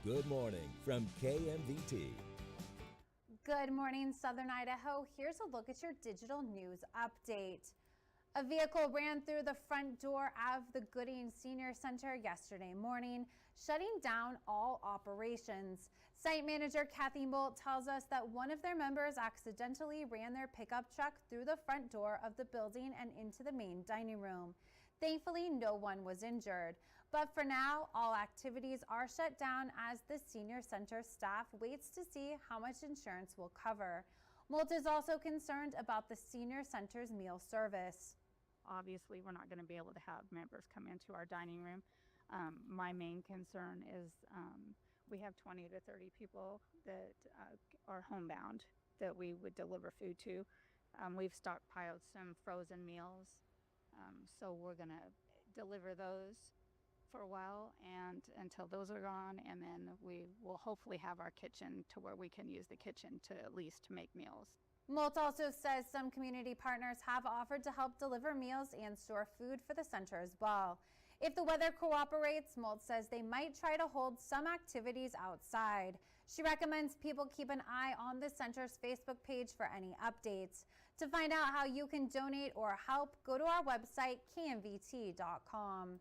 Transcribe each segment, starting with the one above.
Good morning from KMVT. Good morning, Southern Idaho. Here's a look at your digital news update. A vehicle ran through the front door of the Gooding Senior Center yesterday morning, shutting down all operations. Site manager Kathy Molt tells us that one of their members accidentally ran their pickup truck through the front door of the building and into the main dining room. Thankfully, no one was injured. But for now, all activities are shut down as the Senior Center staff waits to see how much insurance will cover. Molt is also concerned about the Senior Center's meal service. Obviously, we're not going to be able to have members come into our dining room. My main concern is we have 20 to 30 people that are homebound that we would deliver food to. We've stockpiled some frozen meals. So we're going to deliver those for a while and until those are gone, and then we will hopefully have our kitchen to where we can use the kitchen to at least make meals. Molt also says some community partners have offered to help deliver meals and store food for the center as well. If the weather cooperates, Molt says they might try to hold some activities outside. She recommends people keep an eye on the center's Facebook page for any updates. To find out how you can donate or help, go to our website, kmvt.com.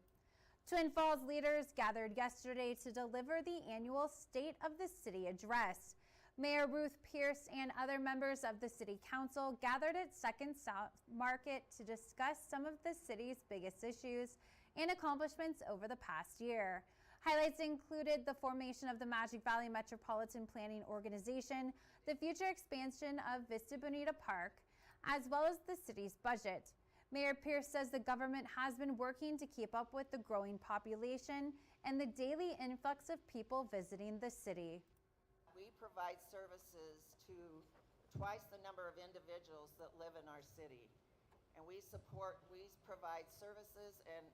Twin Falls leaders gathered yesterday to deliver the annual State of the City address. Mayor Ruth Pierce and other members of the City Council gathered at Second South Market to discuss some of the city's biggest issues and accomplishments over the past year. Highlights included the formation of the Magic Valley Metropolitan Planning Organization, the future expansion of Vista Bonita Park, as well as the city's budget. Mayor Pierce says the government has been working to keep up with the growing population and the daily influx of people visiting the city. We provide services to twice the number of individuals that live in our city. And we provide services and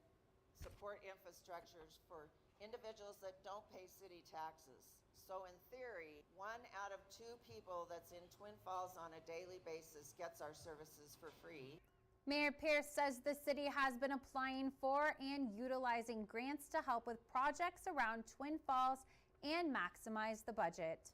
support infrastructures for individuals that don't pay city taxes. So in theory, 1 out of 2 people that's in Twin Falls on a daily basis gets our services for free. Mayor Pierce says the city has been applying for and utilizing grants to help with projects around Twin Falls and maximize the budget.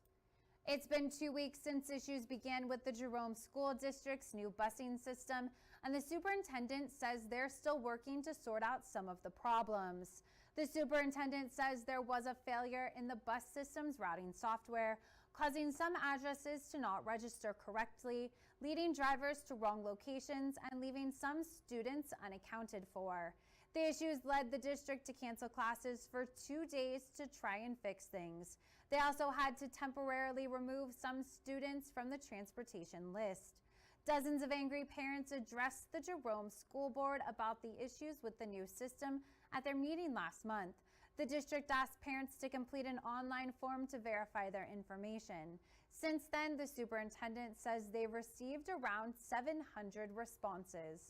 It's been 2 weeks since issues began with the Jerome School District's new busing system, and the superintendent says they're still working to sort out some of the problems. The superintendent says there was a failure in the bus system's routing software, causing some addresses to not register correctly, leading drivers to wrong locations and leaving some students unaccounted for. The issues led the district to cancel classes for 2 days to try and fix things. They also had to temporarily remove some students from the transportation list. Dozens of angry parents addressed the Jerome School Board about the issues with the new system at their meeting last month. The district asked parents to complete an online form to verify their information. Since then, the superintendent says they received around 700 responses.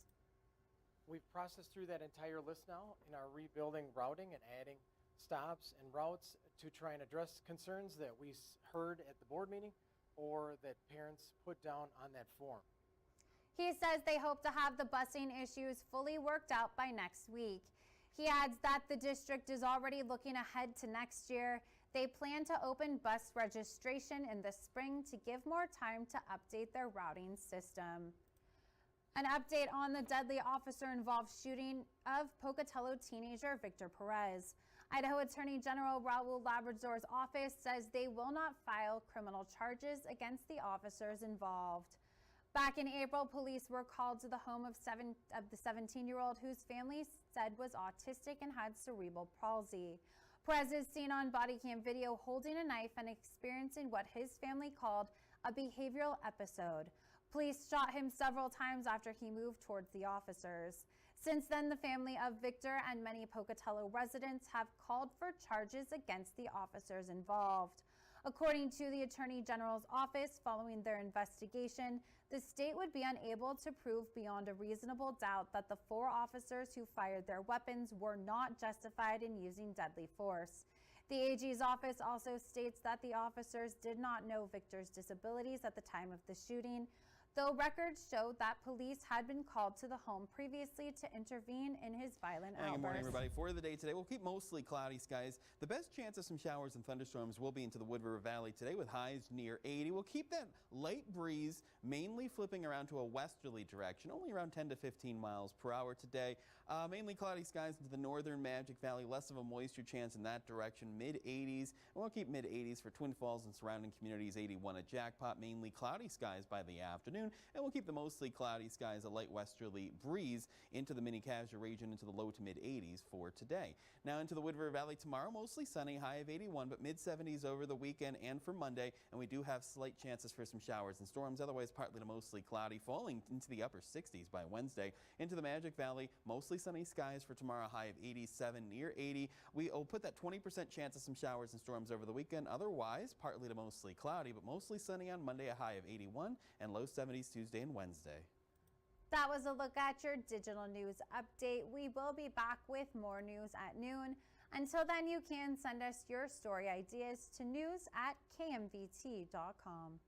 We've processed through that entire list now and are rebuilding routing and adding stops and routes to try and address concerns that we heard at the board meeting or that parents put down on that form. He says they hope to have the busing issues fully worked out by next week. He adds that the district is already looking ahead to next year. They plan to open bus registration in the spring to give more time to update their routing system. An update on the deadly officer-involved shooting of Pocatello teenager Victor Perez. Idaho Attorney General Raul Labrador's office says they will not file criminal charges against the officers involved. Back in April, police were called to the home of the 17-year-old whose family said was autistic and had cerebral palsy. Perez is seen on body cam video holding a knife and experiencing what his family called a behavioral episode. Police shot him several times after he moved towards the officers. Since then, the family of Victor and many Pocatello residents have called for charges against the officers involved. According to the Attorney General's office, following their investigation, the state would be unable to prove beyond a reasonable doubt that the 4 officers who fired their weapons were not justified in using deadly force. The AG's office also states that the officers did not know Victor's disabilities at the time of the shooting. though records showed that police had been called to the home previously to intervene in his violent outburst. Good morning, everybody. For the day today, we'll keep mostly cloudy skies. The best chance of some showers and thunderstorms will be into the Wood River Valley today with highs near 80. We'll keep that light breeze mainly flipping around to a westerly direction, only around 10 to 15 miles per hour today. Mainly cloudy skies into the northern Magic Valley, less of a moisture chance in that direction, mid-80s. And we'll keep mid-80s for Twin Falls and surrounding communities, 81 at Jackpot. Mainly cloudy skies by the afternoon, and we'll keep the mostly cloudy skies, a light westerly breeze into the Mini-Cassia region into the low to mid-80s for today. Now into the Wood River Valley tomorrow, mostly sunny, high of 81, but mid-70s over the weekend and for Monday, and we do have slight chances for some showers and storms, otherwise partly to mostly cloudy, falling into the upper 60s by Wednesday. Into the Magic Valley, mostly sunny skies for tomorrow, high of 87, near 80. We'll put that 20% chance of some showers and storms over the weekend, otherwise partly to mostly cloudy, but mostly sunny on Monday, a high of 81, and low 70s Tuesday and Wednesday. That was a look at your digital news update. We will be back with more news at noon. Until then, you can send us your story ideas to news@kmvt.com.